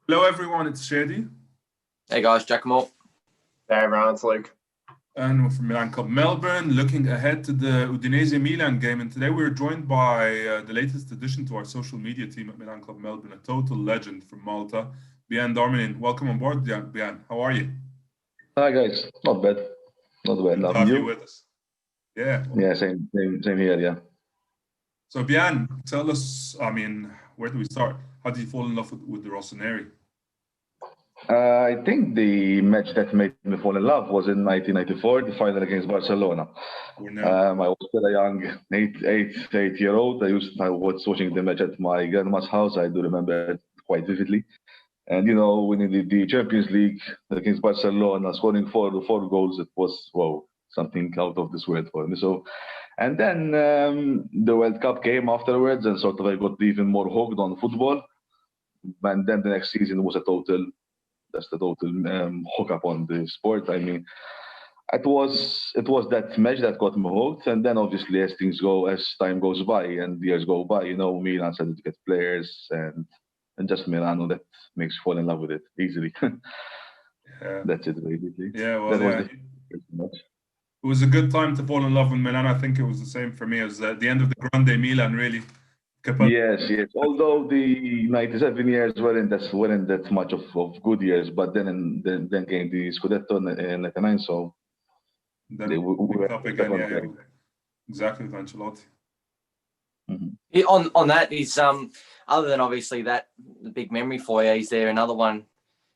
Hello, everyone. It's Shady, Hey guys, Giacomo. Hey everyone, it's Luke. and we're from Milan Club Melbourne, looking ahead to the Udinese Milan game. And today we're joined by the latest addition to our social media team at Milan Club Melbourne, a total legend from Malta, Bian Darmanin. Welcome on board, Bian. How are you? Hi guys, not bad, not bad. Good to Loving have you you. with us. Yeah. Yeah, same here. Yeah. So, Bian, tell us. Where do we start? How did you fall in love with the Rossoneri? I think the match that made me fall in love was in 1994, the final against Barcelona. We're now. I was still a young eight-year old. I was watching the match at my grandma's house. I do remember it quite vividly. And winning the Champions League against Barcelona, scoring four goals, it was wow, something out of this world for me. So, and then the World Cup came afterwards, and sort of I got even more hooked on football. And then the next season was that's the total hook up on the sport. I mean, it was that match that got me hooked, and then obviously as time goes by and years go by, Milan started to get players and just Milano that makes you fall in love with it easily. Yeah. That's it basically. Yeah. Well, That was yeah. the first match. It was a good time to fall in love with Milan. I think it was the same for me as the end of the Grande Milan, really. Yes, yes. Although the 97 years weren't that much of good years, but then came the Scudetto in 99, so Then we were picked up back again, on yeah, track. exactly with Ancelotti. Mhm. Yeah, on that is other than obviously that the big memory for you, is there another one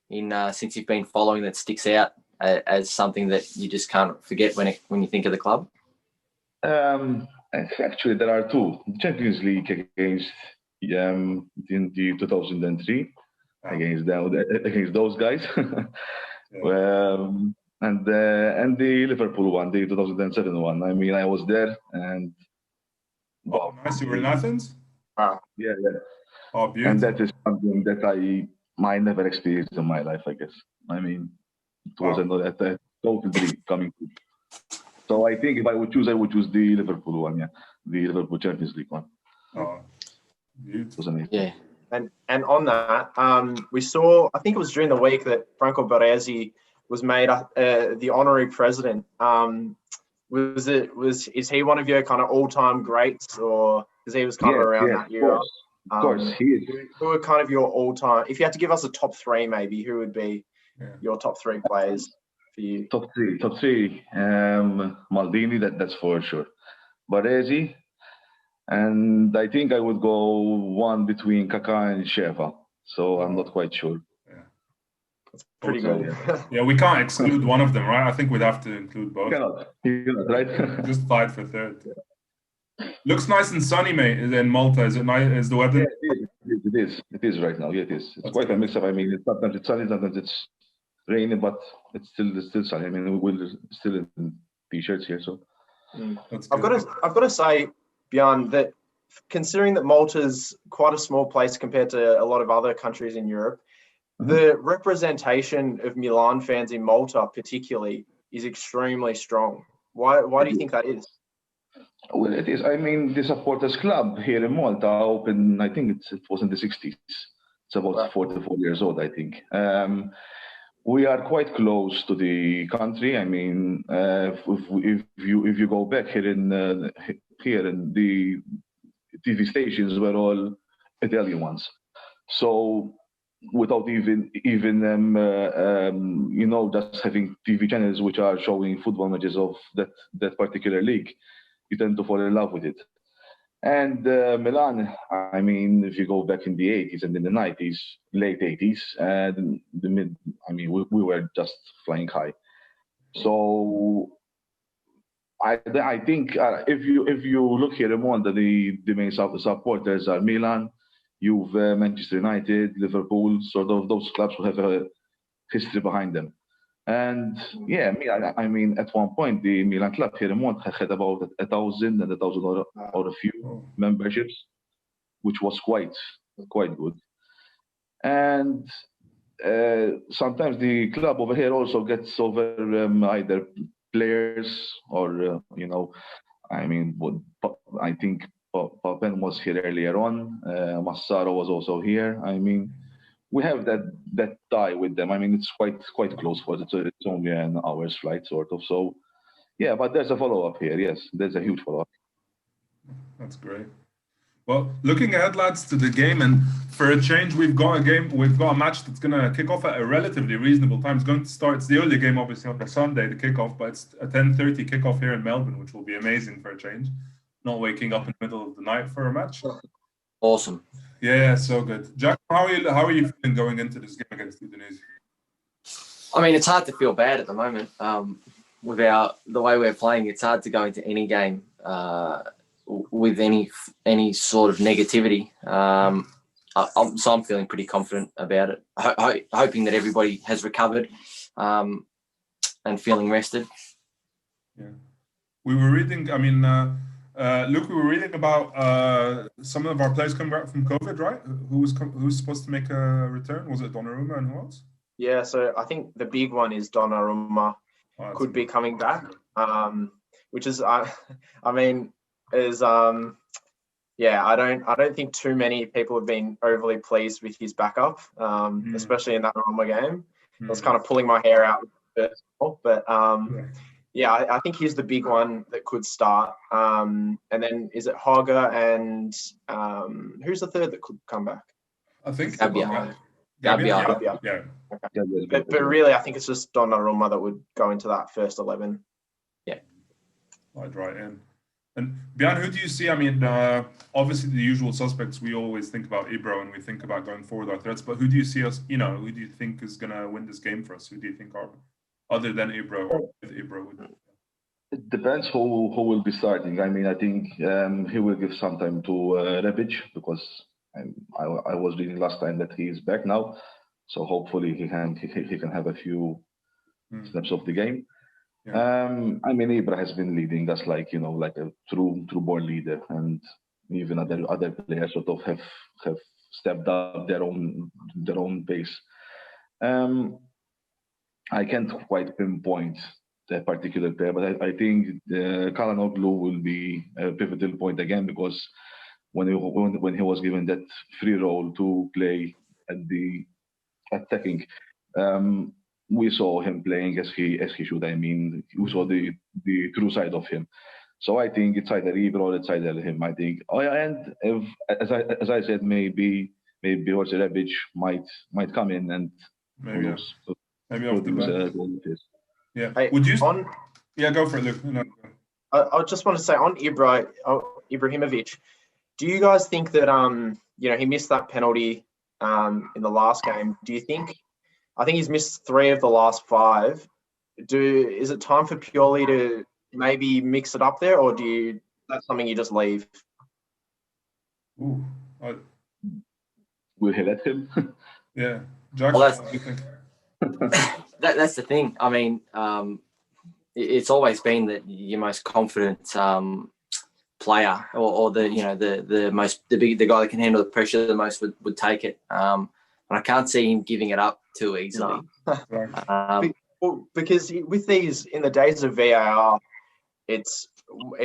in since you've been following that sticks out as something that you just can't forget when you think of the club? Actually, there are two. The Champions League against in the 2003 Wow. against those guys, Yeah. and the Liverpool one, the 2007 one. I mean, I was there, and Oh, nice. You were in Athens? Wow. yeah, Oh, and beautiful. that is something that I never experienced in my life. I guess. I mean, it was Wow. a total dream coming true. So I think if I would choose, I would choose the Liverpool one. Yeah, the Liverpool Champions League one. Oh, It beautiful. was amazing. Yeah. And on that, we saw, I think it was during the week that Franco Baresi was made the honorary president. Is he one of your kind of all-time greats, or because he was kind of Yes, around yes, that of era? course, of course, he is. Who are kind of your all-time? If you had to give us a top three, maybe who would be Yeah. your top three players for you? Top three. Maldini, that's for sure. Baresi, and I think I would go one between Kaká and Sheva. So I'm not quite sure. Yeah. That's pretty Also, good. yeah, we can't exclude one of them, right? I think we'd have to include both. You cannot, right? Just tied for third. Looks nice and sunny, mate, in Malta. Is it nice? Is the weather? Yeah, it is right now. Yeah, it is. It's That's quite a good. mix up. I mean, sometimes it's sunny, sometimes it's rainy, but it's still sunny. I mean, we're still in t-shirts here, so. That's I've good. got to say, Björn, that considering that Malta's quite a small place compared to a lot of other countries in Europe, the representation of Milan fans in Malta, particularly, is extremely strong. Why do you think that is? Well, it is. I mean, the supporters club here in Malta opened. I think it was in the 60s. It's about Right. 44 years old, I think. We are quite close to the country. I mean, if you go back here in the TV stations were all Italian ones. So without even just having TV channels which are showing football matches of that particular league, you tend to fall in love with it. And Milan, I mean, if you go back in the 80s and in the 90s, late 80s, and the mid, I mean, we were just flying high. So I think if you look here in Malta, the main supporters are Milan, Juve, Manchester United, Liverpool, sort of those clubs who have a history behind them. And yeah, I mean, at one point, the Milan club here in Malta had about 1,000 or a few Oh, memberships, which was quite good. And sometimes the club over here also gets over either players or I mean, I think Papen was here earlier on. Massaro was also here. I mean, we have that tie with them. I mean, it's quite close for us. It's only an hour's flight, sort of. So, yeah, but there's a follow-up here. Yes, there's a huge follow-up. That's great. Well, looking ahead, lads, to the game, and for a change, we've got a match that's going to kick off at a relatively reasonable time. It's going to start. It's the early game, obviously, on the Sunday, the kickoff, but it's a 10:30 kickoff here in Melbourne, which will be amazing for a change. Not waking up in the middle of the night for a match. Awesome. Yeah, so good. Jack, how are you feeling going into this game against Udinese? I mean, it's hard to feel bad at the moment. With the way we're playing, it's hard to go into any game with any sort of negativity. So I'm feeling pretty confident about it. Hoping that everybody has recovered and feeling rested. Yeah, we were reading. I mean, Luke, we were reading about some of our players coming back from COVID, right? Who was supposed to make a return? Was it Donnarumma and who else? Yeah, so I think the big one is Donnarumma could be coming back, which is, I mean, is yeah, I don't think too many people have been overly pleased with his backup, especially in that Roma game. I was kind of pulling my hair out first of all, but yeah, I think he's the big one that could start. And then is it Haga and who's the third that could come back? I think Gabbia. Yeah. Okay. But really, I think it's just Donnarumma that would go into that first 11. Yeah. I'd right in. And Björn, who do you see? I mean, obviously the usual suspects. We always think about Ibra and we think about going forward our threats. But who do you see us? Who do you think is going to win this game for us? Who do you think are other than Ibra or with Ibra? It depends who will be starting. I mean, I think he will give some time to Rebic because I was reading last time that he is back now, so hopefully he can have a few snaps of the game. Yeah. I mean, Ibra has been leading us like a true born leader, and even other players sort of have stepped up their own pace. I can't quite pinpoint a particular player, but I think Kalanoglu will be a pivotal point again because when he was given that free role to play at the attacking, we saw him playing as he should. I mean, we saw the true side of him. So I think it's either Ibra or it's either him. I think. Oh yeah, and if, as I said, maybe Jorge Rebic might come in and maybe off the bench. Yeah. Hey, would you? Yeah, go for it, Luke. No. I just want to say on Ibrahimovic. Do you guys think that he missed that penalty in the last game? Do you think? I think he's missed 3 of the last 5. Is it time for Pioli to maybe mix it up there, or that's something you just leave? Ooh, will he let him? Yeah, Jack. Well, what do you think? That's the thing. I mean, it's always been that your most confident player, or the guy that can handle the pressure the most would take it. And I can't see him giving it up too easily. Well, because with these, in the days of VAR, it's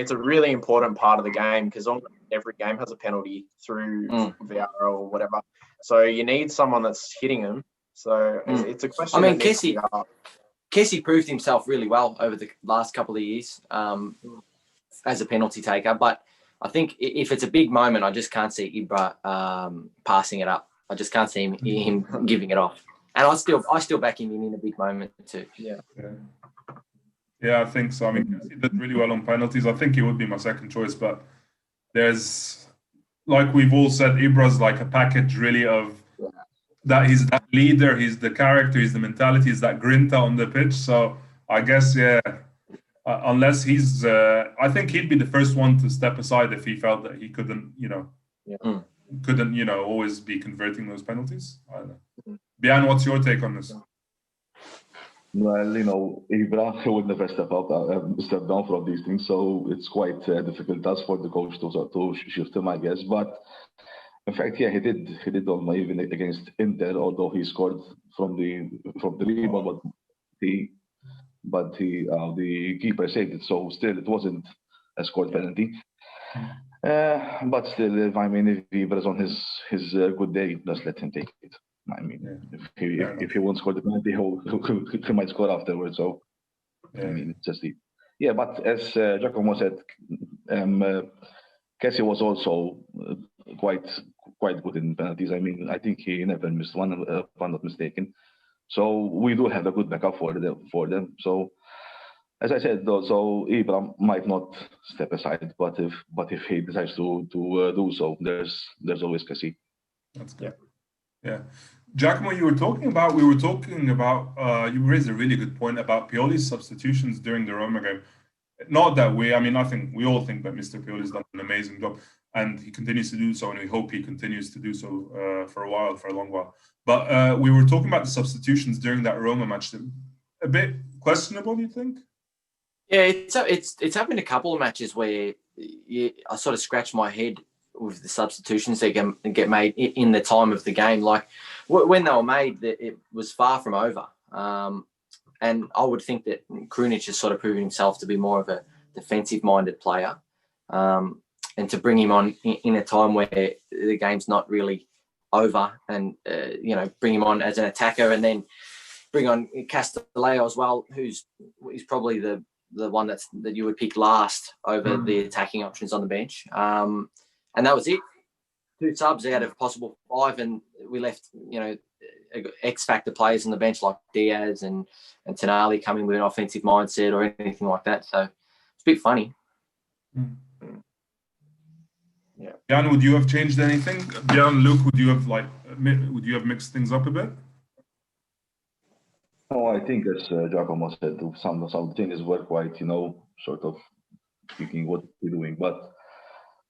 a really important part of the game because every game has a penalty through VAR or whatever. So you need someone that's hitting them. So it's a question. I mean, Kessie proved himself really well over the last couple of years as a penalty taker. But I think if it's a big moment, I just can't see Ibra passing it up. I just can't see him giving it off. And I still back him in a big moment too. Yeah, I think so. I mean, he did really well on penalties. I think he would be my second choice, but there's, like we've all said, Ibra's like a package really of that. He's that leader, he's the character, he's the mentality, he's that grinta on the pitch. So I guess, unless he's, I think he'd be the first one to step aside if he felt that he couldn't, always be converting those penalties. I don't know. Björn, what's your take on this? Well, Ibra would never step down from these things, so it's quite a difficult task for the coach to shift him, I guess. But in fact, yeah, he did on even against Inter, although he scored from the rebound, but the keeper saved it, so still it wasn't a scored penalty. But still, if Ibra's on his good day, just let him take it. I mean, Yeah. if he won't score the penalty, he might score afterwards. So I mean, it's just the But as Giacomo said, Kessie was also quite good in penalties. I mean, I think he never missed one, if I'm not mistaken. So we do have a good backup for them. So as I said, though, so Ibra might not step aside, but if he decides to do so, there's always Kessie. That's good. Yeah. Giacomo, we were talking about, you raised a really good point about Pioli's substitutions during the Roma game. Not that I think we all think that Mr. Pioli's done an amazing job and he continues to do so, and we hope he continues to do so for a long while. But we were talking about the substitutions during that Roma match. A bit questionable, you think? Yeah, it's happened a couple of matches where I sort of scratch my head with the substitutions that get made in the time of the game. Like when they were made, it was far from over. And I would think that Krunic has sort of proven himself to be more of a defensive-minded player. And to bring him on in a time where the game's not really over and, bring him on as an attacker and then bring on Castelleo as well, who's probably the one that you would pick last over the attacking options on the bench. And that was it. 2 subs out of possible 5, and we left, X-factor players on the bench like Diaz and Tonali coming with an offensive mindset or anything like that. So it's a bit funny. Yeah. Jan, would you have changed anything? Jan, Luke, would you have mixed things up a bit? No, I think as Giacomo said, some things were quite, sort of speaking what we're doing. But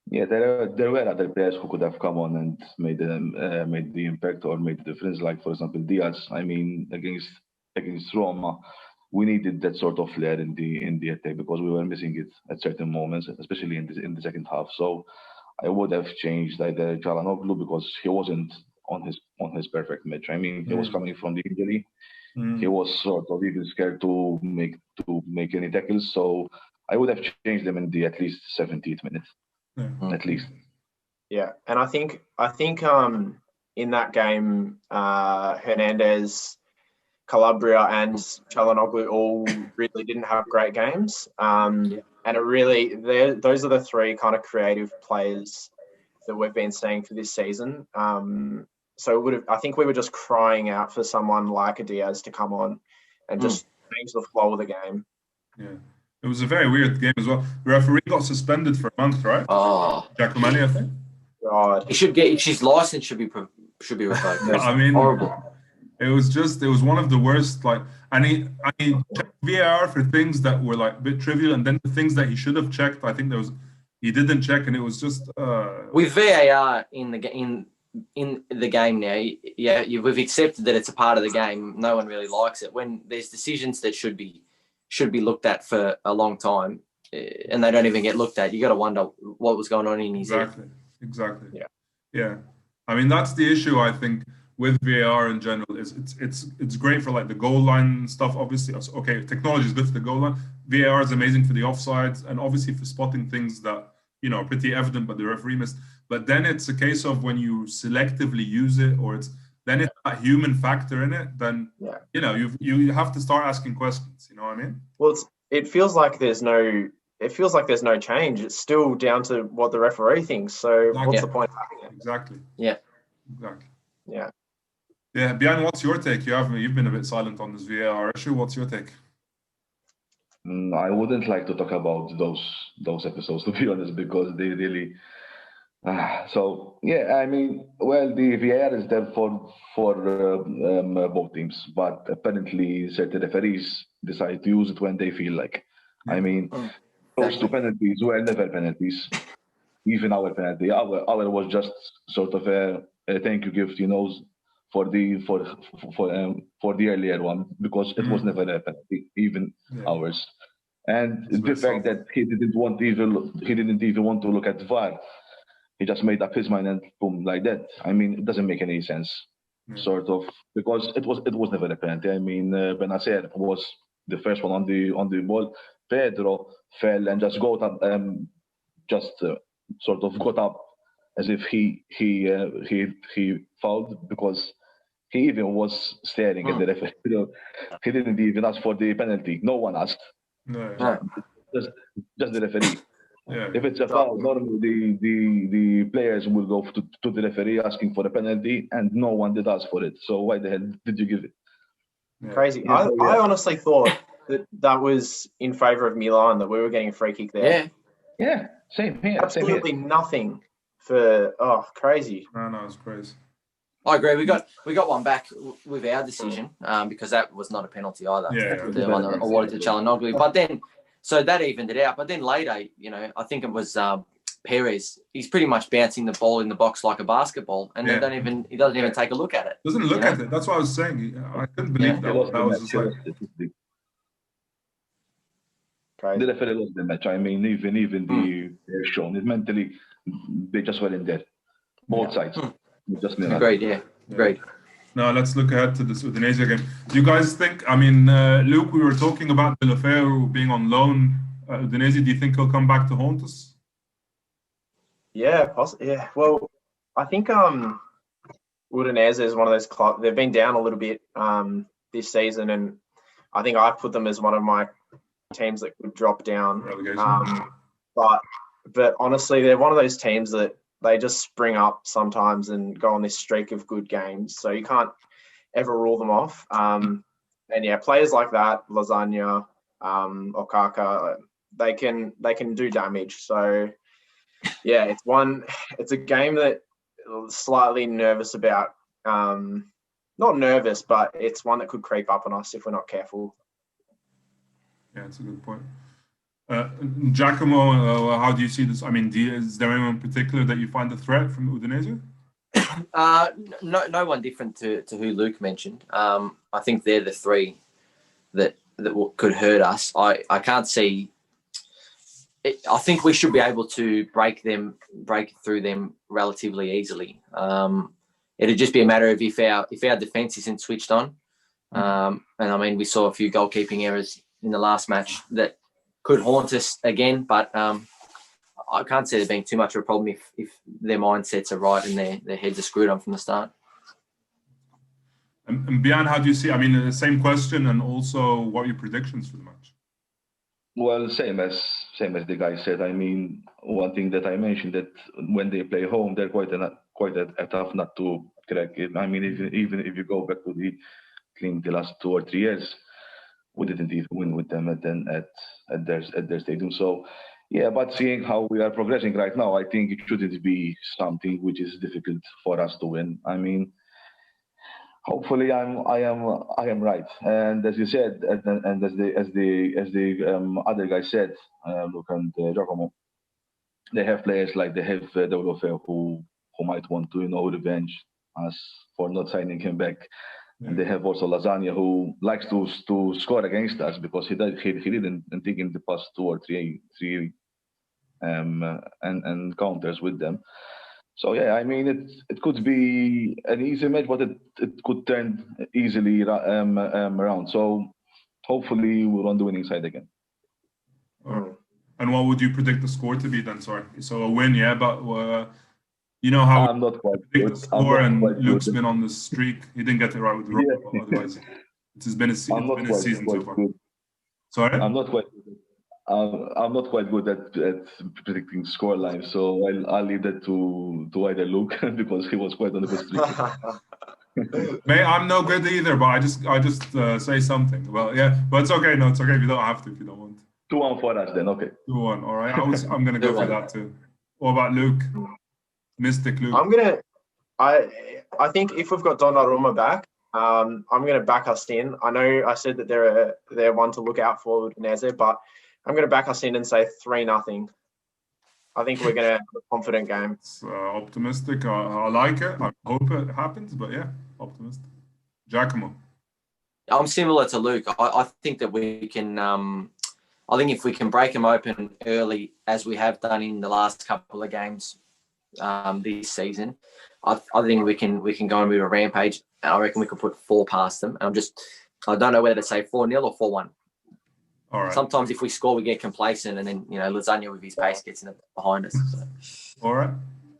yeah, there were other players who could have come on and made the impact or made the difference. Like for example, Diaz. I mean, against Roma, we needed that sort of flair in the attack because we were missing it at certain moments, especially in the second half. So I would have changed either Çalhanoğlu because he wasn't on his perfect match. I mean, he was coming from the injury. He was sort of even scared to make any tackles. So I would have changed them in the at least 70th minute. At least. Yeah, and I think in that game, Hernandez, Calabria, and Çalhanoğlu all really didn't have great games. And those are the 3 kind of creative players that we've been seeing for this season. So I think we were just crying out for someone like a Diaz to come on and just change the flow of the game. Yeah. It was a very weird game as well. The referee got suspended for a month, right? Oh, Giacomelli, I think. God, he should get his license should be revoked. I mean, horrible. It was one of the worst. And he checked VAR for things that were like a bit trivial, and then the things that he should have checked, I think he didn't check, and it was just with VAR in the game now. Yeah, we've accepted that it's a part of the game. No one really likes it when there's decisions that should be looked at for a long time, and they don't even get looked at. You got to wonder what was going on in his head. Exactly. Yeah. I mean, that's the issue, I think, with VAR in general. Is it's great for like the goal line stuff. Obviously, okay, technology is good for the goal line. VAR is amazing for the offsides and obviously for spotting things that are pretty evident, but the referee missed. But then it's a case of when you selectively use it, or it's that human factor in it. Then you have to start asking questions. You know what I mean? Well, it feels like there's no change. It's still down to what the referee thinks. So what's the point of having it? Exactly. Yeah. Exactly. Yeah. Yeah. Bian, what's your take? You've been a bit silent on this VAR issue. What's your take? I wouldn't like to talk about those episodes, to be honest, because they really. So yeah, I mean, well, the VAR is there for both teams, but apparently certain referees decide to use it when they feel like. I mean, those 2 penalties were never penalties. Even our penalty, our was just sort of a thank you gift, for the earlier one, because it was never a penalty, even ours. And the fact that he didn't even want to look at VAR. He just made up his mind and boom, like that. I mean, it doesn't make any sense, sort of, because it was never a penalty. I mean, Benacer was the first one on the ball. Pedro fell and just got up, sort of got up as if he fouled because He even was staring at the referee. He didn't even ask for the penalty. No one asked. No. Just the referee. Yeah. If it's a foul, normally the players will go to the referee asking for a penalty, and no one did ask for it. So why the hell did you give it? Yeah. Crazy. I honestly thought that was in favour of Milan, that we were getting a free kick there. Yeah. Same here. Absolutely nothing for crazy. No, it's crazy. I agree. We got one back with our decision because that was not a penalty either. Yeah. The one that awarded to Çalhanoğlu. But then, so that evened it out. But then later, I think it was Perez. He's pretty much bouncing the ball in the box like a basketball, and he doesn't even take a look at it. Doesn't look at it. That's what I was saying. I couldn't believe that. That was just like. Crazy. The referee lost the match. I mean, even they're shown it mentally. They just weren't there. Both sides. Just Agreed. Yeah. Agreed. Now let's look ahead to this Udinese game. Do you guys think? I mean, Luke, we were talking about Deulofeu being on loan. Udinese, do you think he'll come back to haunt us? Yeah, possibly. Yeah. Well, I think Udinese is one of those clubs. They've been down a little bit this season, and I think I put them as one of my teams that could drop down. But honestly, they're one of those teams that they just spring up sometimes and go on this streak of good games. So you can't ever rule them off. And yeah, players like that, Lasagna, Okaka, they can do damage. So yeah, it's a game that I'm slightly nervous about. Not nervous, but it's one that could creep up on us if we're not careful. Yeah, that's a good point. Giacomo, how do you see this? I mean, is there anyone in particular that you find a threat from Udinese? No one different to who Luke mentioned. I think they're the three that could hurt us. I can't see. I think we should be able to break through them relatively easily. It'd just be a matter of if our defense isn't switched on. And I mean, we saw a few goalkeeping errors in the last match that could haunt us again, but I can't see there being too much of a problem if their mindsets are right and their heads are screwed on from the start. And Bian, how do you see? I mean, the same question, and also what are your predictions for the match? Well, same as the guy said. I mean, one thing that I mentioned, that when they play home, they're quite a tough nut to crack it. I mean, even if you go back to the last 2 or 3 years, we didn't even win with them at their stadium. So, yeah, but seeing how we are progressing right now, I think it shouldn't be something which is difficult for us to win. I mean, hopefully I am right. And as you said, and as the other guy said, Luke and Giacomo, they have players like they have Deulofeu who might want to revenge us for not signing him back. And they have also Lasagna, who likes to score against us because he didn't think in the past 2 or 3 encounters with them. So yeah, I mean it could be an easy match, but it could turn easily around. So hopefully we're on the winning side again. And what would you predict the score to be then? Sorry, so a win, yeah, but. You know how I'm not quite big good. the score, and Luke's good. been on the streak. He didn't get it right with the Rob, but otherwise it's been a season so far. Good. Sorry? I'm not quite good at predicting score lines, so I'll leave that to either Luke because he was quite on the good streak. I'm no good either, but I just say something. Well, yeah, but it's okay. No, it's okay if you don't have to. If you don't want. 2-1 for us then. Okay. 2-1. All right. I'm gonna go for that too. What about Luke? Mystic Luke. I think if we've got Donnarumma back, I'm gonna back us in. I know I said that they're one to look out for Udinese, but I'm gonna back us in and say 3-0. I think we're gonna have a confident game. It's optimistic. I like it. I hope it happens, but yeah, optimistic. Giacomo. I'm similar to Luke. I think that we can. I think if we can break them open early, as we have done in the last couple of games. This season, I think we can go and move a rampage. And I reckon we could put 4 past them. And I don't know whether to say 4-0 or 4-1. All right. Sometimes if we score, we get complacent, and then Lasagna with his pace gets in behind us. So. All right.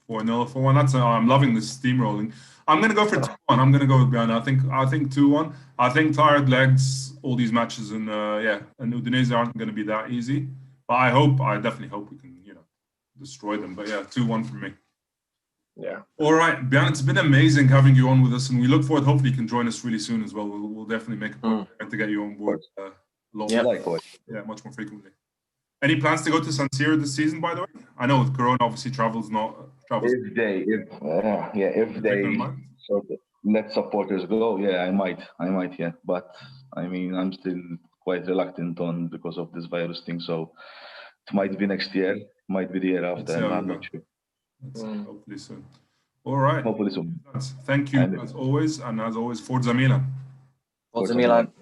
4-0, 4-1. That's I'm loving this steamrolling. I'm gonna go for 2-1. I'm gonna go with Brian. I think 2-1. I think tired legs, all these matches, and and Udinese aren't gonna be that easy. But I definitely hope we can, destroy them. But yeah, 2-1 for me. Yeah. All right, Björn, it's been amazing having you on with us, and we look forward. Hopefully, you can join us really soon as well. We'll definitely make a point to get you on board. Much more frequently. Any plans to go to San Siro this season? By the way, I know with Corona, obviously travels. If they sort of let supporters go, I might, But I mean, I'm still quite reluctant because of this virus thing. So it might be next year, might be the year after. I'm not sure. Hopefully soon. All right. Hopefully soon. Thank you as always, Forza Milan. Forza Milan.